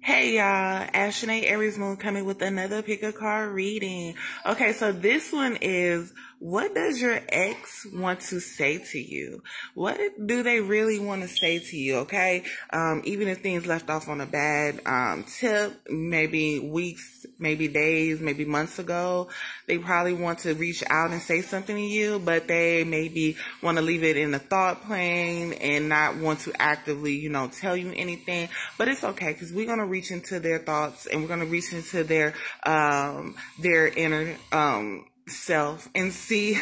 Hey y'all, Ashanae Aries Moon coming with another pick a card reading. Okay, so this one is, what does your ex want to say to you? What do they really want to say to you? Okay, even if things left off on a bad tip, maybe weeks, maybe days, maybe months ago, they probably want to reach out and say something to you, but they maybe want to leave it in the thought plane and not want to actively, tell you anything. But it's okay because we're gonna reach into their thoughts and we're gonna reach into their inner self and see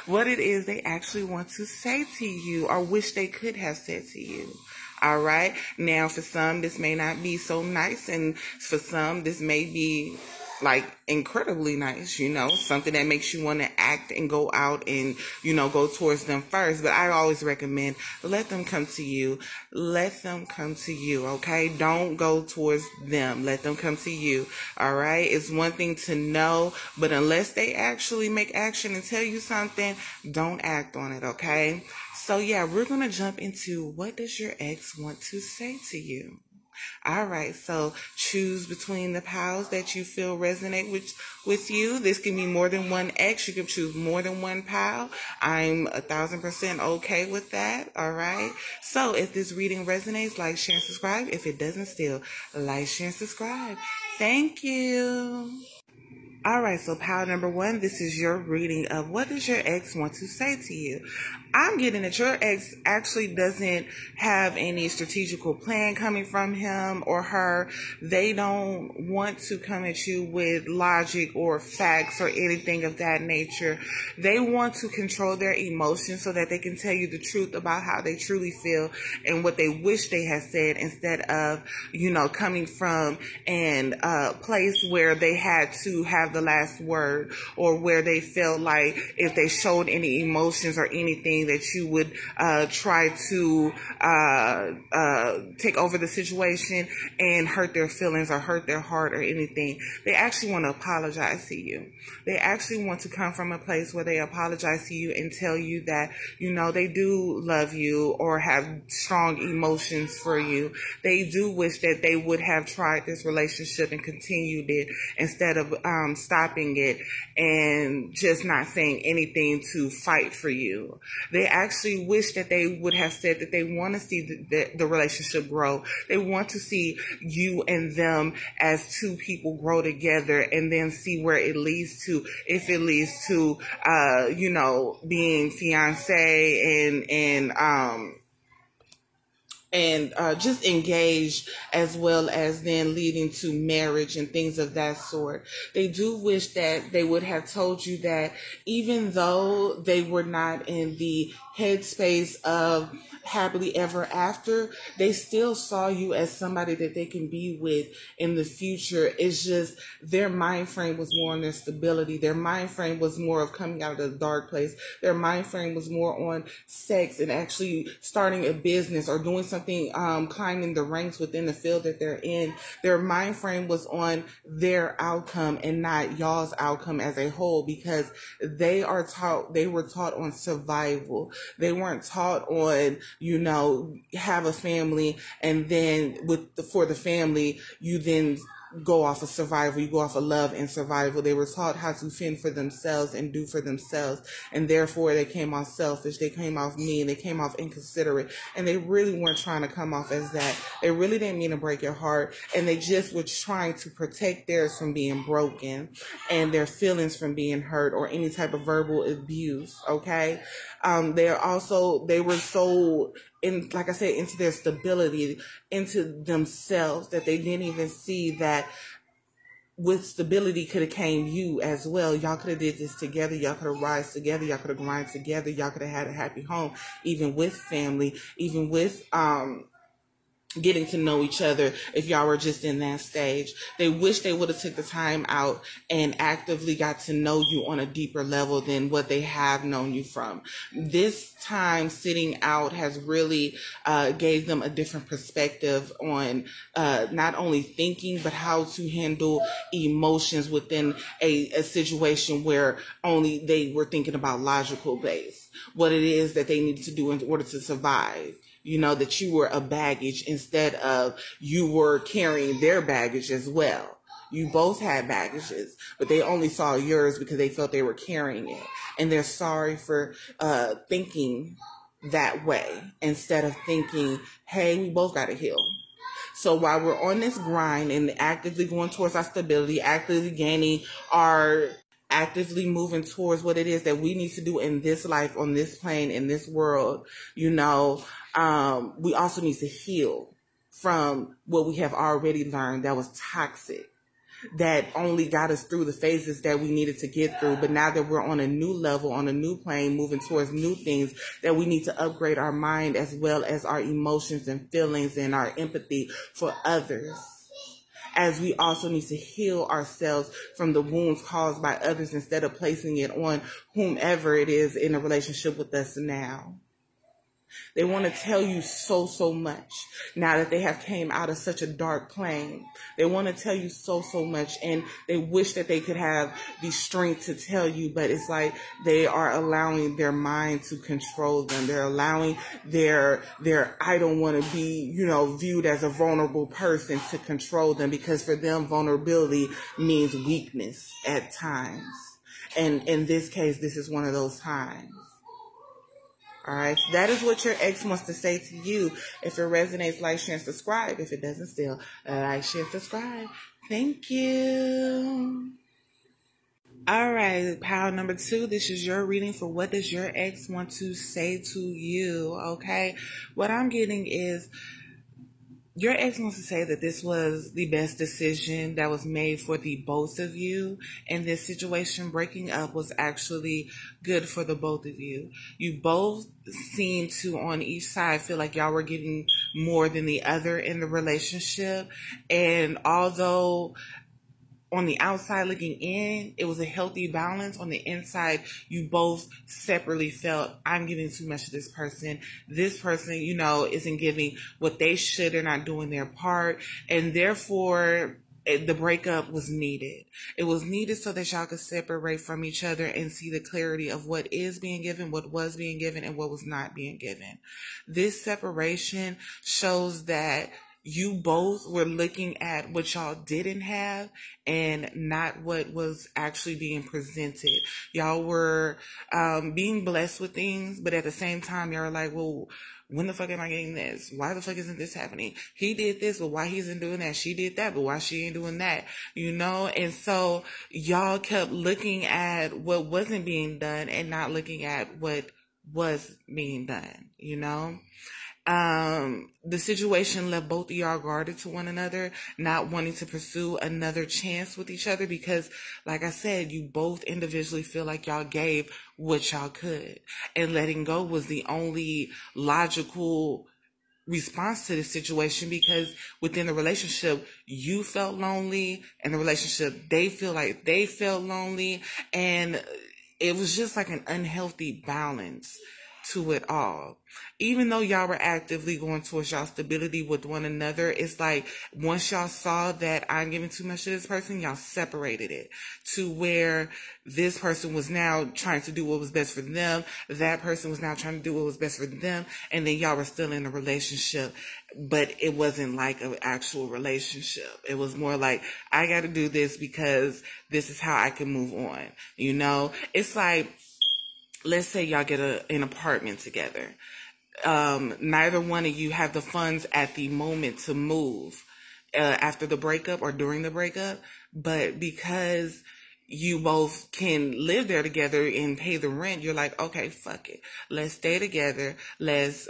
what it is they actually want to say to you or wish they could have said to you. All right. Now, for some, this may not be so nice, and for some, this may be like incredibly nice, something that makes you want to act and go out and, go towards them first. But I always recommend let them come to you. Let them come to you, okay? Don't go towards them. Let them come to you, all right? It's one thing to know, but unless they actually make action and tell you something, don't act on it, okay? So, yeah, we're going to jump into what does your ex want to say to you? All right, so choose between the pals that you feel resonate with you. This can be more than one ex. You can choose more than one pal. I'm 1,000% okay with that. All right. So if this reading resonates, like, share, and subscribe. If it doesn't, still like, share, and subscribe. Thank you. All right, so pile number one, this is your reading of what does your ex want to say to you? I'm getting that your ex actually doesn't have any strategical plan coming from him or her. They don't want to come at you with logic or facts or anything of that nature. They want to control their emotions so that they can tell you the truth about how they truly feel and what they wish they had said, instead of, coming from an place where they had to have the last word, or where they felt like if they showed any emotions or anything that you would try to take over the situation and hurt their feelings or hurt their heart or anything. They actually want to apologize to you. They actually want to come from a place where they apologize to you and tell you that, they do love you or have strong emotions for you. They do wish that they would have tried this relationship and continued it instead of stopping it and just not saying anything to fight for you. They actually wish that they would have said that they want to see the relationship grow. They want to see you and them as two people grow together and then see where it leads to. If it leads to, being fiance and just engaged, as well as then leading to marriage and things of that sort. They do wish that they would have told you that even though they were not in the headspace of happily ever after, they still saw you as somebody that they can be with in the future. It's just their mind frame was more on their stability. Their mind frame was more of coming out of the dark place. Their mind frame was more on sex and actually starting a business or doing something, climbing the ranks within the field that they're in. Their mind frame was on their outcome and not y'all's outcome as a whole, because they were taught on survival. They weren't taught on, have a family, and then for the family, you then go off of survival. You go off of love and survival. They were taught how to fend for themselves and do for themselves. And therefore they came off selfish. They came off mean. They came off inconsiderate. And they really weren't trying to come off as that. They really didn't mean to break your heart. And they just were trying to protect theirs from being broken and their feelings from being hurt or any type of verbal abuse. Okay. They were so like I said, into their stability, into themselves, that they didn't even see that with stability could have came you as well. Y'all could have did this together. Y'all could have rise together. Y'all could have grind together. Y'all could have had a happy home, even with family, even with, getting to know each other. If y'all were just in that stage, they wish they would have took the time out and actively got to know you on a deeper level than what they have known you from. This time sitting out has really gave them a different perspective on not only thinking, but how to handle emotions within a situation where only they were thinking about logical base, what it is that they needed to do in order to survive. that you were a baggage instead of you were carrying their baggage as well. You both had baggages, but they only saw yours because they felt they were carrying it. And they're sorry for thinking that way instead of thinking, hey, we both got to heal. So while we're on this grind and actively going towards our stability, actively moving towards what it is that we need to do in this life, on this plane, in this world, we also need to heal from what we have already learned that was toxic, that only got us through the phases that we needed to get through. But now that we're on a new level, on a new plane, moving towards new things, that we need to upgrade our mind as well as our emotions and feelings and our empathy for others. As we also need to heal ourselves from the wounds caused by others instead of placing it on whomever it is in a relationship with us now. They want to tell you so much now that they have came out of such a dark plane. They want to tell you so much, and they wish that they could have the strength to tell you, but it's like they are allowing their mind to control them. They're allowing their I don't want to be, viewed as a vulnerable person to control them, because for them, vulnerability means weakness at times. And in this case, this is one of those times. All right, that is what your ex wants to say to you. If it resonates, like, share, and subscribe. If it doesn't, still like, share, and subscribe. Thank you. All right, pile number 2, this is your reading for what does your ex want to say to you, okay? What I'm getting is your ex wants to say that this was the best decision that was made for the both of you. And this situation, breaking up, was actually good for the both of you. You both seem to, on each side, feel like y'all were getting more than the other in the relationship. And although on the outside looking in, it was a healthy balance. On the inside, you both separately felt, I'm giving too much to this person. This person, isn't giving what they should. They're not doing their part. And therefore, the breakup was needed. It was needed so that y'all could separate from each other and see the clarity of what is being given, what was being given, and what was not being given. This separation shows that you both were looking at what y'all didn't have and not what was actually being presented. Y'all were being blessed with things, but at the same time, y'all were like, well, when the fuck am I getting this? Why the fuck isn't this happening? He did this, but why he isn't doing that? She did that, but why she ain't doing that? And so y'all kept looking at what wasn't being done and not looking at what was being done, The situation left both of y'all guarded to one another, not wanting to pursue another chance with each other because, like I said, you both individually feel like y'all gave what y'all could. And letting go was the only logical response to this situation, because within the relationship, you felt lonely, and the relationship, they feel like they felt lonely, and it was just like an unhealthy balance to it all. Even though y'all were actively going towards y'all stability with one another, it's like once y'all saw that I'm giving too much to this person, y'all separated it to where this person was now trying to do what was best for them. That person was now trying to do what was best for them. And then y'all were still in a relationship, but it wasn't like an actual relationship. It was more like, I got to do this because this is how I can move on. It's like, let's say y'all get an apartment together. Neither one of you have the funds at the moment to move after the breakup or during the breakup, but because you both can live there together and pay the rent, you're like, okay, fuck it. Let's stay together. Let's,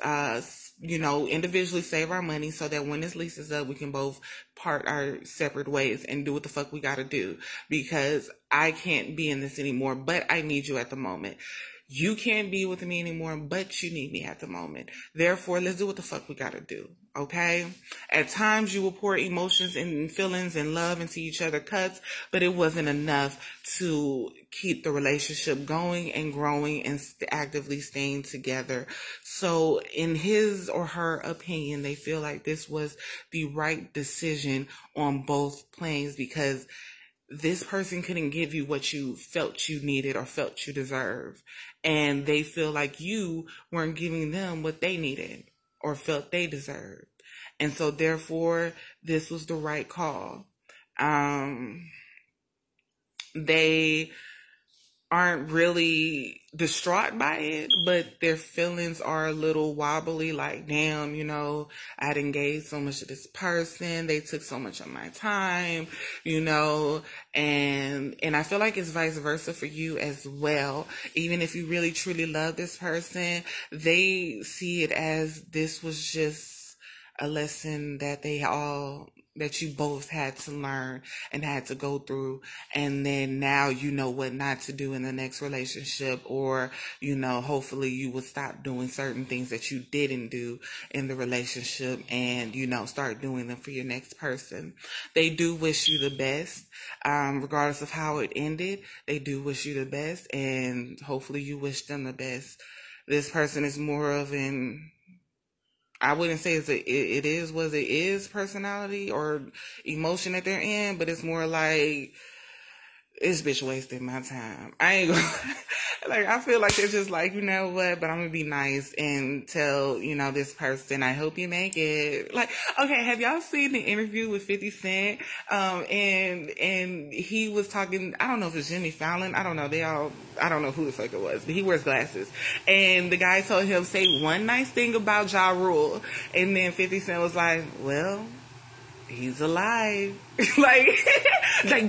individually save our money so that when this lease is up, we can both part our separate ways and do what the fuck we gotta do, because I can't be in this anymore, but I need you at the moment. You can't be with me anymore, but you need me at the moment. Therefore, let's do what the fuck we gotta do, okay? At times, you will pour emotions and feelings and love into each other cuts, but it wasn't enough to keep the relationship going and growing and actively staying together. So in his or her opinion, they feel like this was the right decision on both planes, because this person couldn't give you what you felt you needed or felt you deserved. And they feel like you weren't giving them what they needed. or felt they deserved. And so therefore, this was the right call. They aren't really distraught by it, but their feelings are a little wobbly, like, damn, I done gave so much to this person, they took so much of my time, and I feel like it's vice versa for you as well. Even if you really truly love this person, they see it as this was just a lesson that you both had to learn and had to go through. And then now you know what not to do in the next relationship, or, hopefully you will stop doing certain things that you didn't do in the relationship and, start doing them for your next person. They do wish you the best, regardless of how it ended. They do wish you the best, and hopefully you wish them the best. This person is more of I wouldn't say it is personality or emotion that they're in, but it's more like, this bitch wasted my time. I ain't gonna, I feel like they're just like, you know what, but I'm gonna be nice and tell, this person, I hope you make it. Okay, have y'all seen the interview with 50 Cent? And he was talking, I don't know if it's Jimmy Fallon, I don't know who the fuck it was, but he wears glasses. And the guy told him, say one nice thing about Ja Rule. And then 50 Cent was like, well, he's alive. like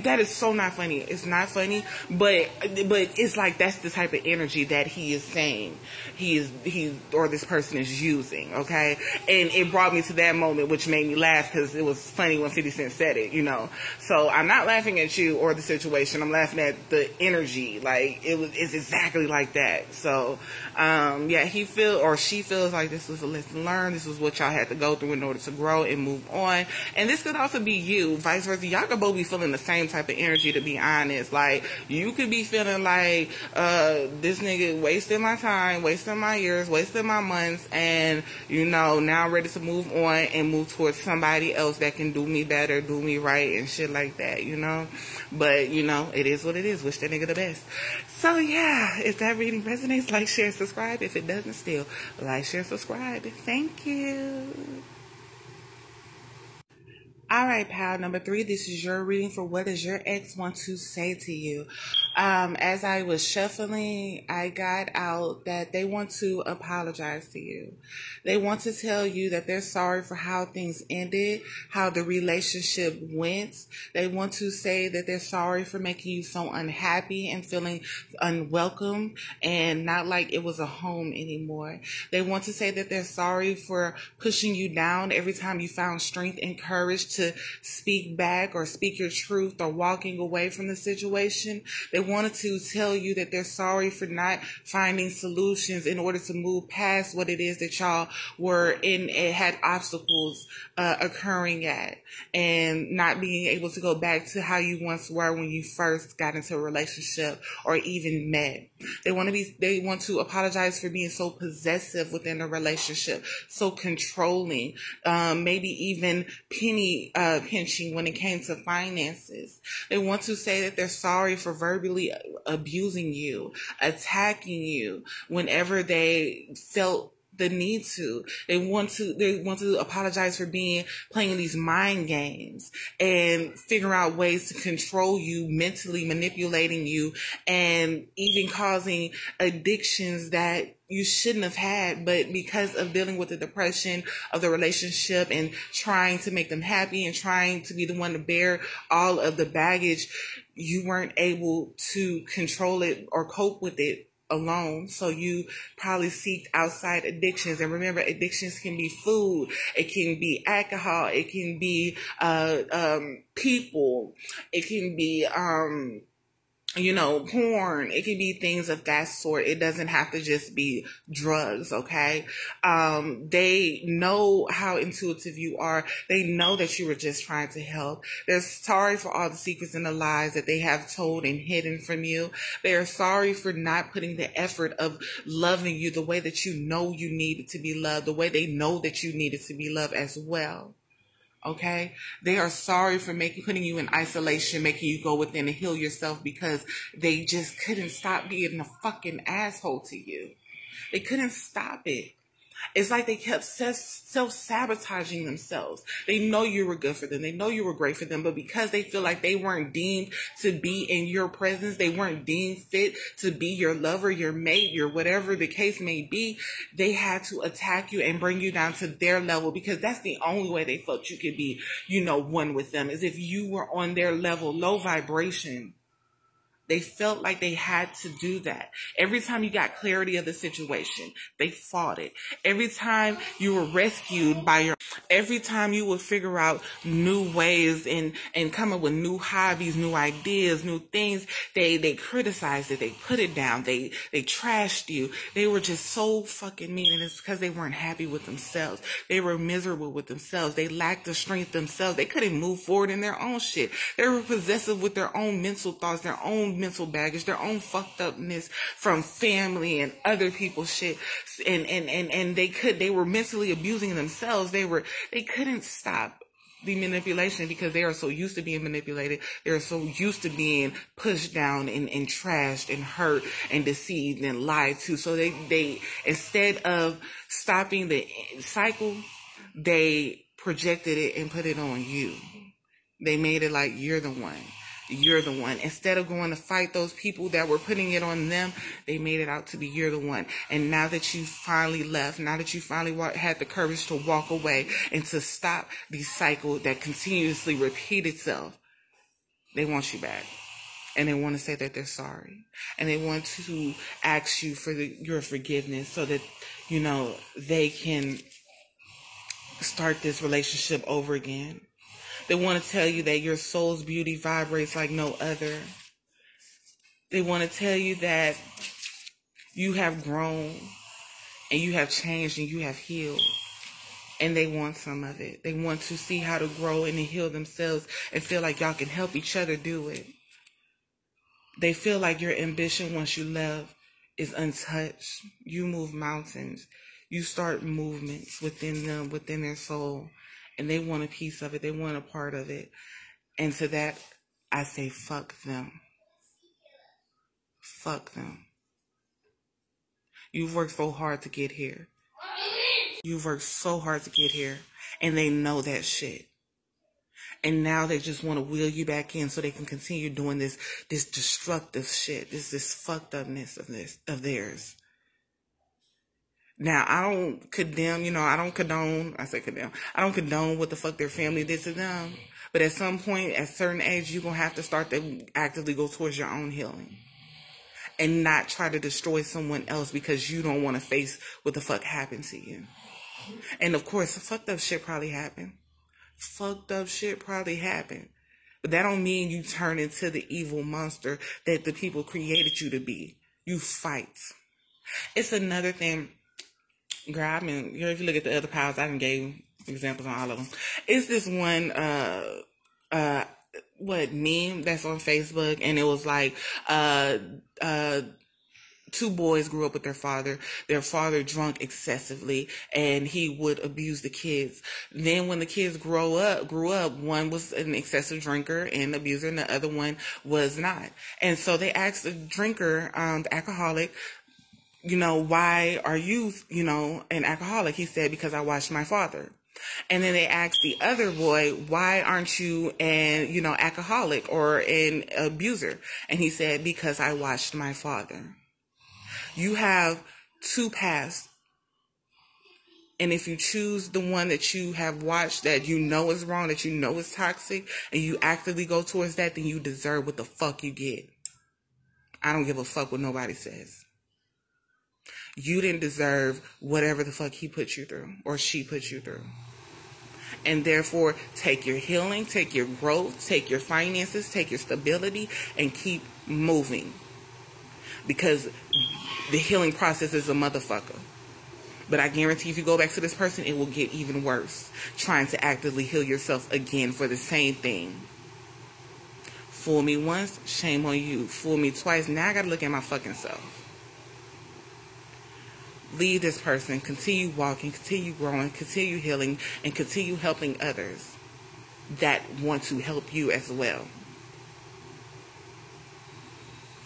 that is so not funny. It's not funny, but it's like that's the type of energy that he is saying or this person is using, okay? And it brought me to that moment, which made me laugh because it was funny when 50 Cent said it, So I'm not laughing at you or the situation. I'm laughing at the energy. It's exactly like that. So, she feels like this was a lesson learned. This was what y'all had to go through in order to grow and move on. And this could also be you, vice versa. Y'all could both be feeling the same type of energy, to be honest. You could be feeling like, this nigga wasted my time, wasted my years, wasted my months, and, now I'm ready to move on and move towards somebody else that can do me better, do me right, and shit like that, But, it is what it is. Wish that nigga the best. So, yeah, if that reading resonates, like, share, subscribe. If it doesn't, still, like, share, subscribe. Thank you. All right, pal. Number 3, this is your reading for what does your ex want to say to you. As I was shuffling, I got out that they want to apologize to you. They want to tell you that they're sorry for how things ended, how the relationship went. They want to say that they're sorry for making you so unhappy and feeling unwelcome and not like it was a home anymore. They want to say that they're sorry for pushing you down every time you found strength and courage to speak back or speak your truth or walking away from the situation. They wanted to tell you that they're sorry for not finding solutions in order to move past what it is that y'all were in, it had obstacles occurring at, and not being able to go back to how you once were when you first got into a relationship or even met. They want to apologize for being so possessive within a relationship, so controlling, maybe even penny pinching when it came to finances. They want to say that they're sorry for verbally abusing you, attacking you whenever they felt the need to. They want to apologize for playing these mind games and figure out ways to control you, mentally manipulating you, and even causing addictions that you shouldn't have had, but because of dealing with the depression of the relationship and trying to make them happy and trying to be the one to bear all of the baggage, you weren't able to control it or cope with it alone. So you probably seeked outside addictions. And remember, addictions can be food, it can be alcohol, it can be people, it can be porn. It can be things of that sort. It doesn't have to just be drugs, okay? They know how intuitive you are. They know that you were just trying to help. They're sorry for all the secrets and the lies that they have told and hidden from you. They are sorry for not putting the effort of loving you the way that you know you needed to be loved, the way they know that you needed to be loved as well. Okay? They are sorry for putting you in isolation, making you go within and heal yourself because they just couldn't stop being a fucking asshole to you. They couldn't stop it. It's like they kept self-sabotaging themselves. They know you were good for them. They know you were great for them. But because they feel like they weren't deemed to be in your presence, they weren't deemed fit to be your lover, your mate, your whatever the case may be, they had to attack you and bring you down to their level, because that's the only way they felt you could be, one with them, is if you were on their level, low vibration. They felt like they had to do that. Every time you got clarity of the situation, they fought it. Every time you were rescued by every time you would figure out new ways and come up with new hobbies, new ideas, new things, they criticized it. They put it down. They trashed you. They were just so fucking mean. And it's because they weren't happy with themselves. They were miserable with themselves. They lacked the strength themselves. They couldn't move forward in their own shit. They were possessive with their own mental thoughts, their own mental baggage, their own fucked upness from family and other people's shit, and they were mentally abusing themselves. They couldn't stop the manipulation because they are so used to being manipulated. They're so used to being pushed down and trashed and hurt and deceived and lied to. So they instead of stopping the cycle, they projected it and put it on you. They made it like you're the one. You're the one. Instead of going to fight those people that were putting it on them, they made it out to be you're the one. And now that you finally left, now that you finally had the courage to walk away and to stop the cycle that continuously repeat itself, they want you back. And they want to say that they're sorry. And they want to ask you for your forgiveness so that, they can start this relationship over again. They want to tell you that your soul's beauty vibrates like no other. They want to tell you that you have grown and you have changed and you have healed. And they want some of it. They want to see how to grow and to heal themselves and feel like y'all can help each other do it. They feel like your ambition once you left is untouched. You move mountains. You start movements within them, within their soul. And they want a piece of it. They want a part of it. And to that, I say, fuck them. Fuck them. You've worked so hard to get here. You've worked so hard to get here. And they know that shit. And now they just want to wheel you back in so they can continue doing this destructive shit. This fucked upness of theirs. Now, I don't condemn, I don't condone what the fuck their family did to them. But at some point, at a certain age, you're going to have to start to actively go towards your own healing. And not try to destroy someone else because you don't want to face what the fuck happened to you. And of course, fucked up shit probably happened. Fucked up shit probably happened. But that don't mean you turn into the evil monster that the people created you to be. You fight. It's another thing. Girl, if you look at the other piles, I done gave examples on all of them. It's this one, meme that's on Facebook, and it was like, two boys grew up with their father. Their father drank excessively, and he would abuse the kids. Then when the kids grew up, one was an excessive drinker and abuser, and the other one was not. And so they asked the drinker, the alcoholic, why are you, an alcoholic? He said, because I watched my father. And then they asked the other boy, why aren't you an, alcoholic or an abuser? And he said, because I watched my father. You have two paths. And if you choose the one that you have watched that you know is wrong, that you know is toxic, and you actively go towards that, then you deserve what the fuck you get. I don't give a fuck what nobody says. You didn't deserve whatever the fuck he put you through or she put you through. And therefore, take your healing, take your growth, take your finances, take your stability, and keep moving. Because the healing process is a motherfucker. But I guarantee if you go back to this person, it will get even worse. Trying to actively heal yourself again for the same thing. Fool me once, shame on you. Fool me twice, now I gotta look at my fucking self. Leave this person, continue walking, continue growing, continue healing, and continue helping others that want to help you as well.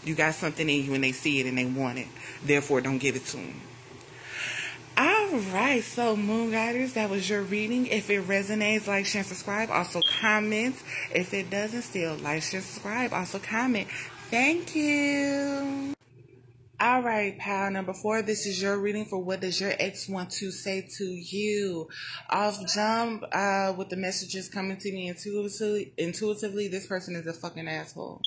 You got something in you and they see it and they want it. Therefore, don't give it to them. All right, so Moon Guiders, that was your reading. If it resonates, like, share, and subscribe. Also comment. If it doesn't, still like, share, subscribe. Also comment. Thank you. All right, pal number 4, this is your reading for what does your ex want to say to you. Off jump, with the messages coming to me intuitively, this person is a fucking asshole.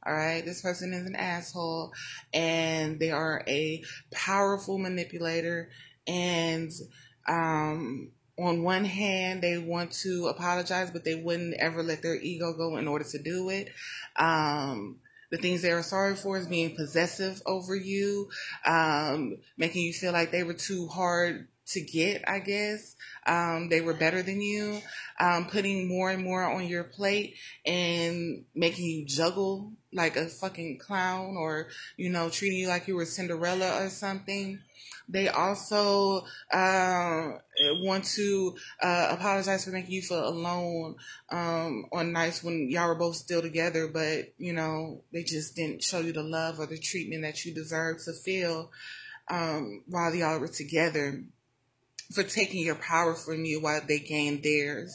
All right, this person is an asshole, and they are a powerful manipulator. And on one hand, they want to apologize, but they wouldn't ever let their ego go in order to do it. The things they are sorry for is being possessive over you, making you feel like they were too hard to get, I guess. They were better than you, putting more and more on your plate and making you juggle like a fucking clown, or, you know, treating you like you were Cinderella or something. They also want to apologize for making you feel alone on nights when y'all were both still together, but, you know, they just didn't show you the love or the treatment that you deserve to feel while y'all were together, for taking your power from you while they gained theirs.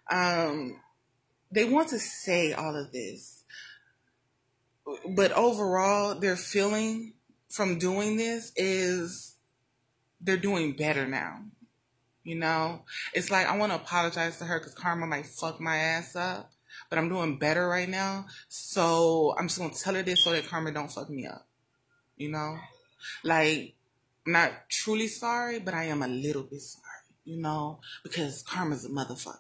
They want to say all of this, but overall, their feeling from doing this is they're doing better now. You know, it's like, I want to apologize to her because karma might fuck my ass up, but I'm doing better right now, so I'm just going to tell her this so that karma don't fuck me up. You know, like, I'm not truly sorry, but I am a little bit sorry, you know, because karma's a motherfucker.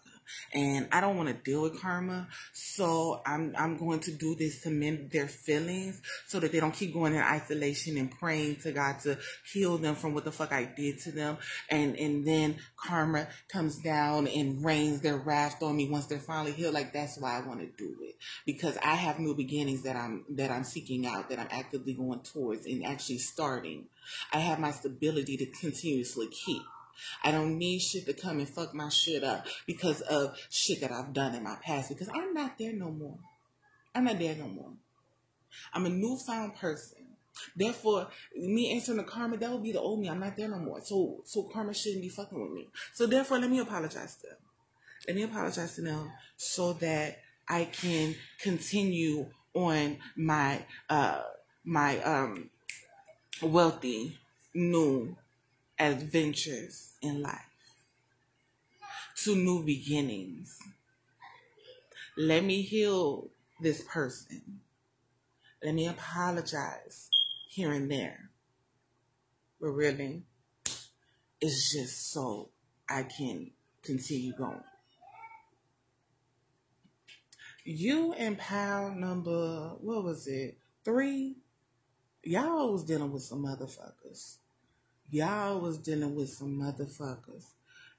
And I don't want to deal with karma, so I'm going to do this to mend their feelings so that they don't keep going in isolation and praying to God to heal them from what the fuck I did to them. And then karma comes down and rains their wrath on me once they're finally healed. Like, that's why I want to do it, because I have new beginnings that I'm seeking out, that I'm actively going towards and actually starting. I have my stability to continuously keep. I don't need shit to come and fuck my shit up because of shit that I've done in my past, because I'm not there no more. I'm not there no more. I'm a newfound person. Therefore, me answering the karma, that would be the old me. I'm not there no more. So karma shouldn't be fucking with me. So therefore, let me apologize to them. Let me apologize to them so that I can continue on my wealthy new adventures in life, to new beginnings. Let me heal this person. Let me apologize here and there. But really, it's just so I can continue going. You and pal number, what was it, 3? Y'all was dealing with some motherfuckers.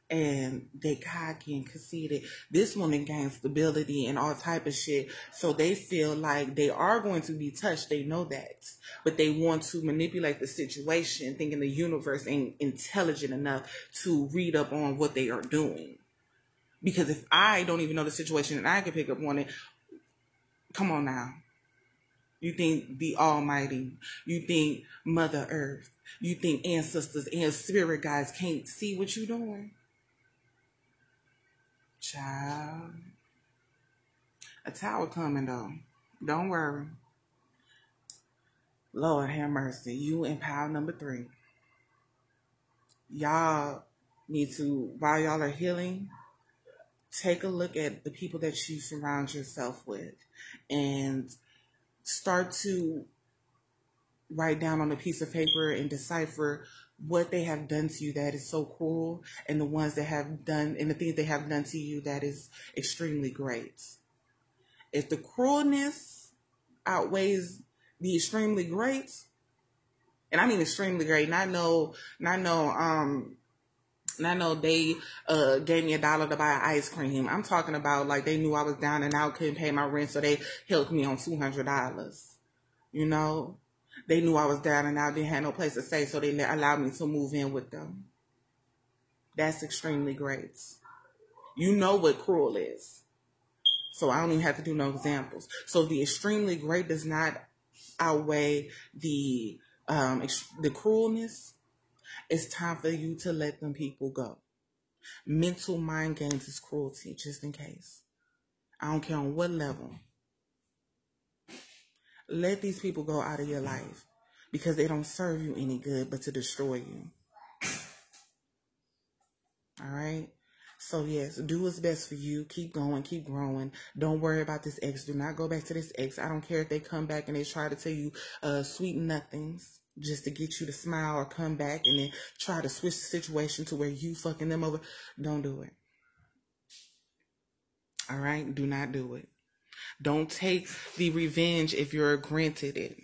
And they cocky and conceited. This woman gained stability and all type of shit. So they feel like they are going to be touched. They know that. But they want to manipulate the situation, thinking the universe ain't intelligent enough to read up on what they are doing. Because if I don't even know the situation and I can pick up on it, come on now. You think the Almighty, you think Mother Earth, you think ancestors and spirit guides can't see what you're doing? Child. A tower coming though. Don't worry. Lord have mercy. You and pile number 3. Y'all need to, while y'all are healing, take a look at the people that you surround yourself with and start to write down on a piece of paper and decipher what they have done to you that is so cruel, and the ones that have done, and the things they have done to you that is extremely great. If the cruelness outweighs the extremely great, and I mean extremely great, not no they gave me $1 to buy ice cream. I'm talking about like they knew I was down and out, couldn't pay my rent, so they helped me on $200. You know, they knew I was down and out, didn't have no place to stay, so they allowed me to move in with them. That's extremely great. You know what cruel is, so I don't even have to do no examples. So the extremely great does not outweigh the cruelness. It's time for you to let them people go. Mental mind games is cruelty, just in case. I don't care on what level. Let these people go out of your life because they don't serve you any good but to destroy you. All right? So, yes, do what's best for you. Keep going. Keep growing. Don't worry about this ex. Do not go back to this ex. I don't care if they come back and they try to tell you sweet nothings just to get you to smile or come back and then try to switch the situation to where you fucking them over. Don't do it. All right? Do not do it. Don't take the revenge if you're granted it.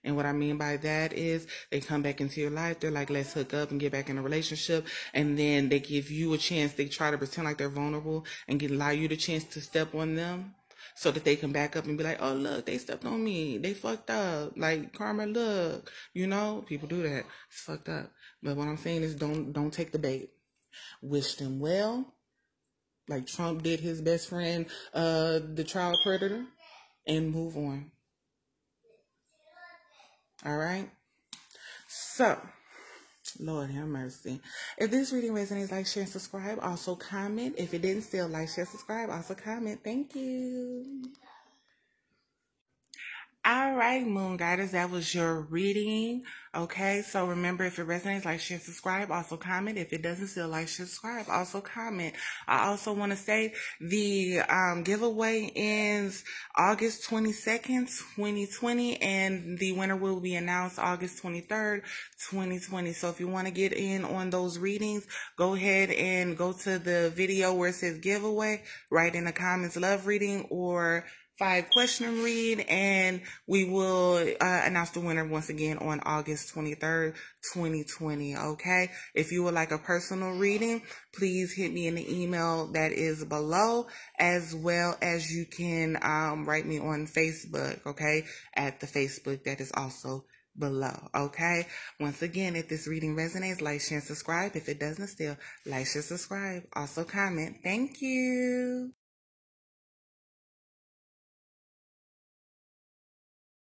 And what I mean by that is they come back into your life. They're like, let's hook up and get back in a relationship. And then they give you a chance. They try to pretend like they're vulnerable and allow you the chance to step on them so that they can back up and be like, oh, look, they stepped on me. They fucked up. Like, karma, look. You know, people do that. It's fucked up. But what I'm saying is don't take the bait. Wish them well. Like Trump did his best friend, the child predator, and move on. All right? So, Lord have mercy. If this reading resonates, like, share, and subscribe. Also comment. If it didn't still, like, share, subscribe. Also comment. Thank you. All right, Moon Guiders, that was your reading. Okay, so remember, if it resonates, like, share, subscribe. Also comment. If it doesn't still, like, share, subscribe. Also comment. I also want to say the giveaway ends August 22nd, 2020, and the winner will be announced August 23rd, 2020. So if you want to get in on those readings, go ahead and go to the video where it says giveaway, write in the comments love reading or 5-question read, and we will announce the winner once again on August 23rd, 2020. Okay, if you would like a personal reading, please hit me in the email that is below, as well as you can write me on Facebook, okay, at the Facebook that is also below. Okay, once again, if this reading resonates, like, share, and subscribe. If it doesn't still, like, share, subscribe. Also comment. Thank you.